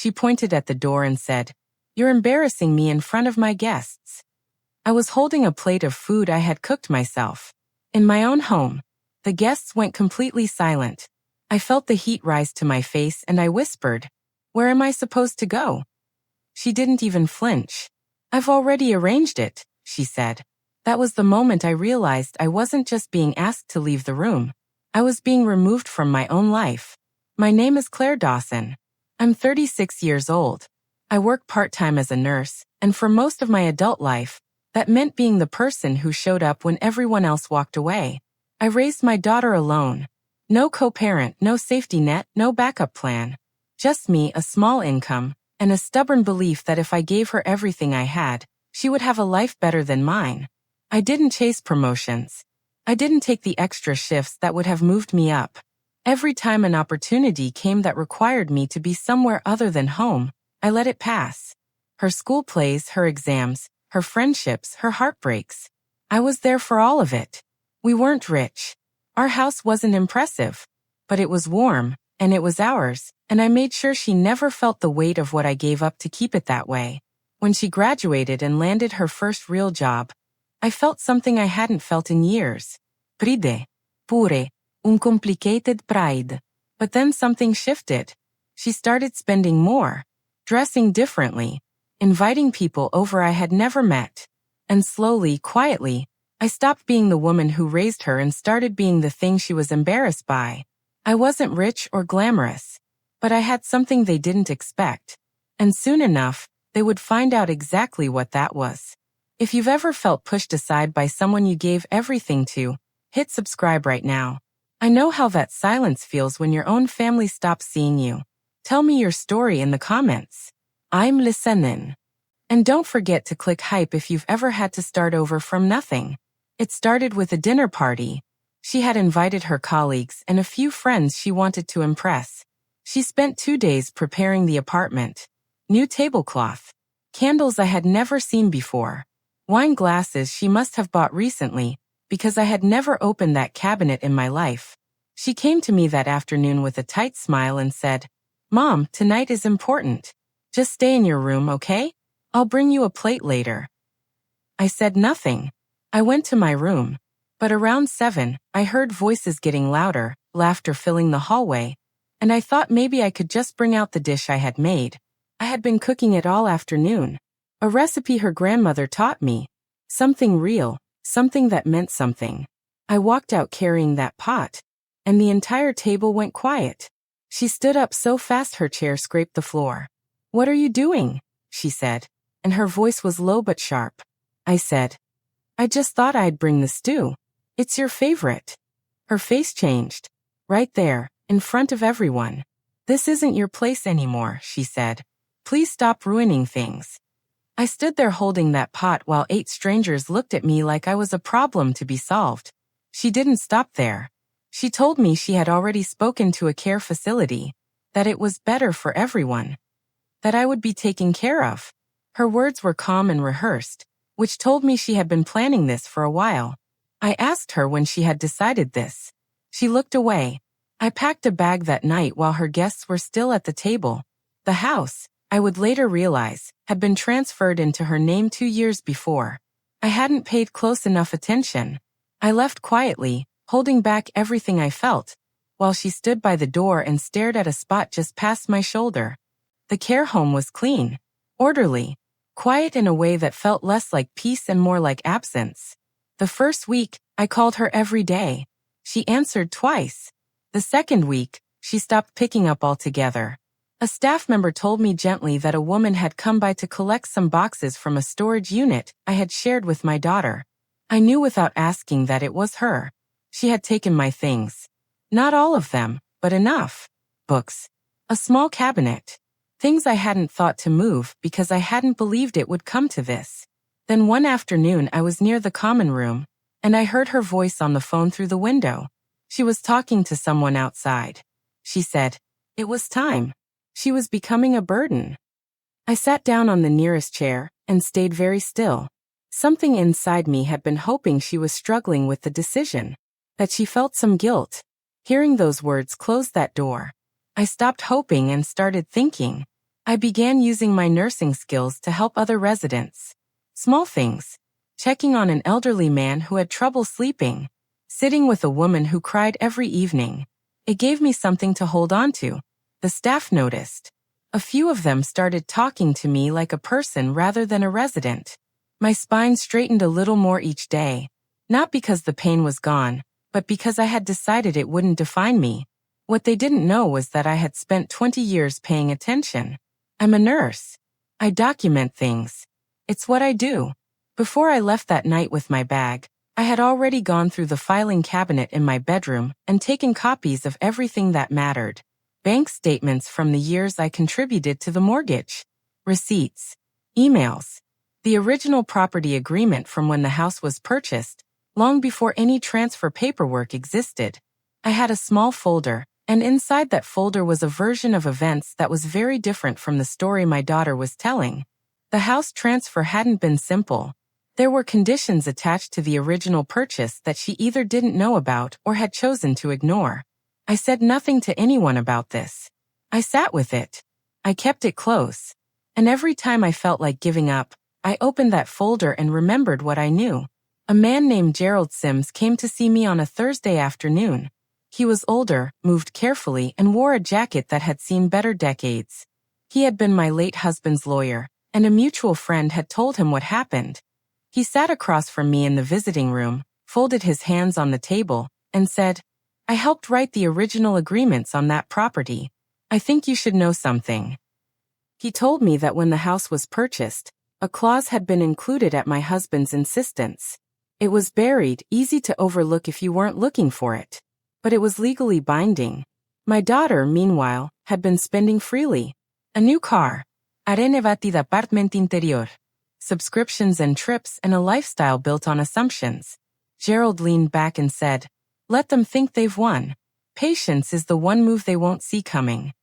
She pointed at the door and said, "You're embarrassing me in front of my guests." I was holding a plate of food I had cooked myself. In my own home, the guests went completely silent. I felt the heat rise to my face and I whispered, "Where am I supposed to go?" She didn't even flinch. "I've already arranged it," she said. That was the moment I realized I wasn't just being asked to leave the room. I was being removed from my own life. My name is Claire Dawson. I'm 36 years old. I work part-time as a nurse, and for most of my adult life, that meant being the person who showed up when everyone else walked away. I raised my daughter alone. No co-parent, no safety net, no backup plan. Just me, a small income, and a stubborn belief that if I gave her everything I had, she would have a life better than mine. I didn't chase promotions. I didn't take the extra shifts that would have moved me up. Every time an opportunity came that required me to be somewhere other than home, I let it pass. Her school plays, her exams, her friendships, her heartbreaks. I was there for all of it. We weren't rich. Our house wasn't impressive, but it was warm, and it was ours, and I made sure she never felt the weight of what I gave up to keep it that way. When she graduated and landed her first real job, I felt something I hadn't felt in years. Pride. Pure. Un complicated pride. But then something shifted. She started spending more, dressing differently, inviting people over I had never met. And slowly, quietly, I stopped being the woman who raised her and started being the thing she was embarrassed by. I wasn't rich or glamorous, but I had something they didn't expect. And soon enough, they would find out exactly what that was. If you've ever felt pushed aside by someone you gave everything to, hit subscribe right now. I know how that silence feels when your own family stops seeing you. Tell me your story in the comments. I'm listening. And don't forget to click hype if you've ever had to start over from nothing. It started with a dinner party. She had invited her colleagues and a few friends she wanted to impress. She spent 2 days preparing the apartment. New tablecloth. Candles I had never seen before. Wine glasses she must have bought recently, because I had never opened that cabinet in my life. She came to me that afternoon with a tight smile and said, "Mom, tonight is important. Just stay in your room, okay? I'll bring you a plate later." I said nothing. I went to my room. But around 7, I heard voices getting louder, laughter filling the hallway, and I thought maybe I could just bring out the dish I had made. I had been cooking it all afternoon. A recipe her grandmother taught me. Something real, something that meant something. I walked out carrying that pot, and the entire table went quiet. She stood up so fast her chair scraped the floor. "What are you doing?" she said, and her voice was low but sharp. I said, "I just thought I'd bring the stew. It's your favorite." Her face changed. Right there, in front of everyone. "This isn't your place anymore," she said. "Please stop ruining things." I stood there holding that pot while 8 strangers looked at me like I was a problem to be solved. She didn't stop there. She told me she had already spoken to a care facility, that it was better for everyone, that I would be taken care of. Her words were calm and rehearsed, which told me she had been planning this for a while. I asked her when she had decided this. She looked away. I packed a bag that night while her guests were still at the table. The house, I would later realize, had been transferred into her name 2 years before. I hadn't paid close enough attention. I left quietly, holding back everything I felt, while she stood by the door and stared at a spot just past my shoulder. The care home was clean, orderly, quiet in a way that felt less like peace and more like absence. The first week, I called her every day. She answered twice. The second week, she stopped picking up altogether. A staff member told me gently that a woman had come by to collect some boxes from a storage unit I had shared with my daughter. I knew without asking that it was her. She had taken my things. Not all of them, but enough. Books. A small cabinet. Things I hadn't thought to move because I hadn't believed it would come to this. Then one afternoon I was near the common room, and I heard her voice on the phone through the window. She was talking to someone outside. She said, "It was time." She was becoming a burden. I sat down on the nearest chair and stayed very still. Something inside me had been hoping she was struggling with the decision, that she felt some guilt. Hearing those words closed that door. I stopped hoping and started thinking. I began using my nursing skills to help other residents. Small things. Checking on an elderly man who had trouble sleeping. Sitting with a woman who cried every evening. It gave me something to hold on to. The staff noticed. A few of them started talking to me like a person rather than a resident. My spine straightened a little more each day. Not because the pain was gone, but because I had decided it wouldn't define me. What they didn't know was that I had spent 20 years paying attention. I'm a nurse. I document things. It's what I do. Before I left that night with my bag, I had already gone through the filing cabinet in my bedroom and taken copies of everything that mattered. Bank statements from the years I contributed to the mortgage. Receipts. Emails. The original property agreement from when the house was purchased, long before any transfer paperwork existed. I had a small folder, and inside that folder was a version of events that was very different from the story my daughter was telling. The house transfer hadn't been simple. There were conditions attached to the original purchase that she either didn't know about or had chosen to ignore. I said nothing to anyone about this. I sat with it. I kept it close. And every time I felt like giving up, I opened that folder and remembered what I knew. A man named Gerald Sims came to see me on a Thursday afternoon. He was older, moved carefully, and wore a jacket that had seen better decades. He had been my late husband's lawyer, and a mutual friend had told him what happened. He sat across from me in the visiting room, folded his hands on the table, and said, "I helped write the original agreements on that property. I think you should know something." He told me that when the house was purchased, a clause had been included at my husband's insistence. It was buried, easy to overlook if you weren't looking for it. But it was legally binding. My daughter, meanwhile, had been spending freely. A new car. Arenevati d'appartement interior. Subscriptions and trips and a lifestyle built on assumptions. Gerald leaned back and said, "Let them think they've won. Patience is the one move they won't see coming."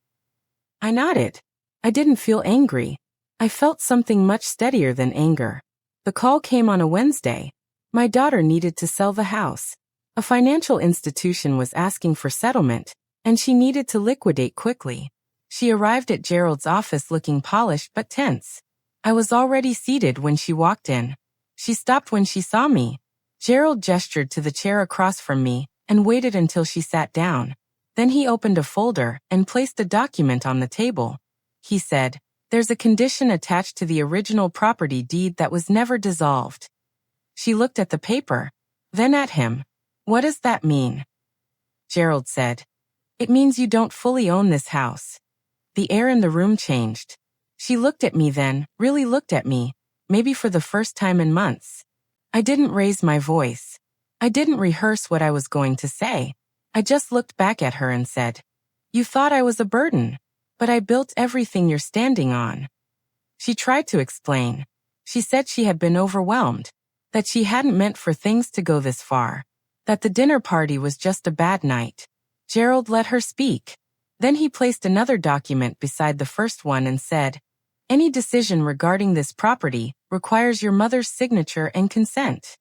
I nodded. I didn't feel angry. I felt something much steadier than anger. The call came on a Wednesday. My daughter needed to sell the house. A financial institution was asking for settlement, and she needed to liquidate quickly. She arrived at Gerald's office looking polished but tense. I was already seated when she walked in. She stopped when she saw me. Gerald gestured to the chair across from me and waited until she sat down. Then he opened a folder and placed a document on the table. He said, "There's a condition attached to the original property deed that was never dissolved." She looked at the paper, then at him. "What does that mean?" Gerald said, "It means you don't fully own this house." The air in the room changed. She looked at me then, really looked at me, maybe for the first time in months. I didn't raise my voice. I didn't rehearse what I was going to say. I just looked back at her and said, "You thought I was a burden, but I built everything you're standing on." She tried to explain. She said she had been overwhelmed, that she hadn't meant for things to go this far, that the dinner party was just a bad night. Gerald let her speak. Then he placed another document beside the first one and said, "Any decision regarding this property requires your mother's signature and consent."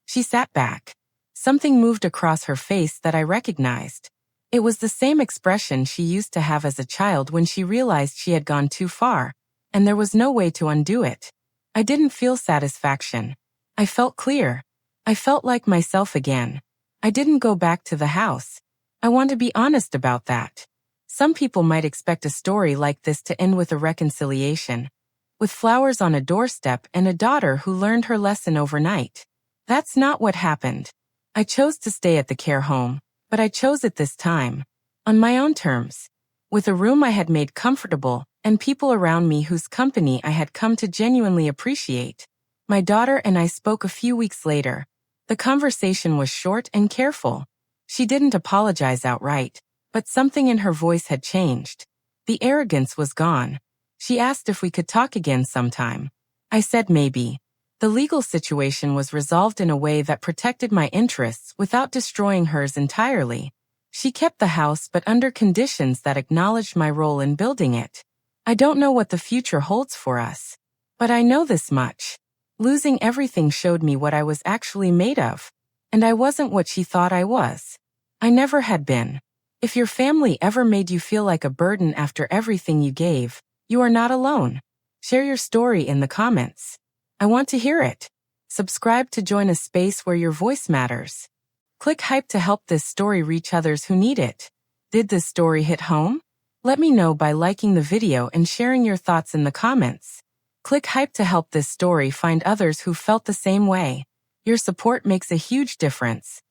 She sat back. Something moved across her face that I recognized. It was the same expression she used to have as a child when she realized she had gone too far, and there was no way to undo it. I didn't feel satisfaction. I felt clear. I felt like myself again. I didn't go back to the house. I want to be honest about that. Some people might expect a story like this to end with a reconciliation, with flowers on a doorstep and a daughter who learned her lesson overnight. That's not what happened. I chose to stay at the care home, but I chose it this time, on my own terms, with a room I had made comfortable and people around me whose company I had come to genuinely appreciate. My daughter and I spoke a few weeks later. The conversation was short and careful. She didn't apologize outright, but something in her voice had changed. The arrogance was gone. She asked if we could talk again sometime. I said maybe. The legal situation was resolved in a way that protected my interests without destroying hers entirely. She kept the house but under conditions that acknowledged my role in building it. I don't know what the future holds for us, but I know this much. Losing everything showed me what I was actually made of, and I wasn't what she thought I was. I never had been. If your family ever made you feel like a burden after everything you gave, You are not alone. Share your story in the comments. I want to hear it. Subscribe to join a space where your voice matters. Click hype to help this story reach others who need it. Did this story hit home? Let me know by liking the video and sharing your thoughts in the comments. Click hype to help this story find others who felt the same way. Your support makes a huge difference.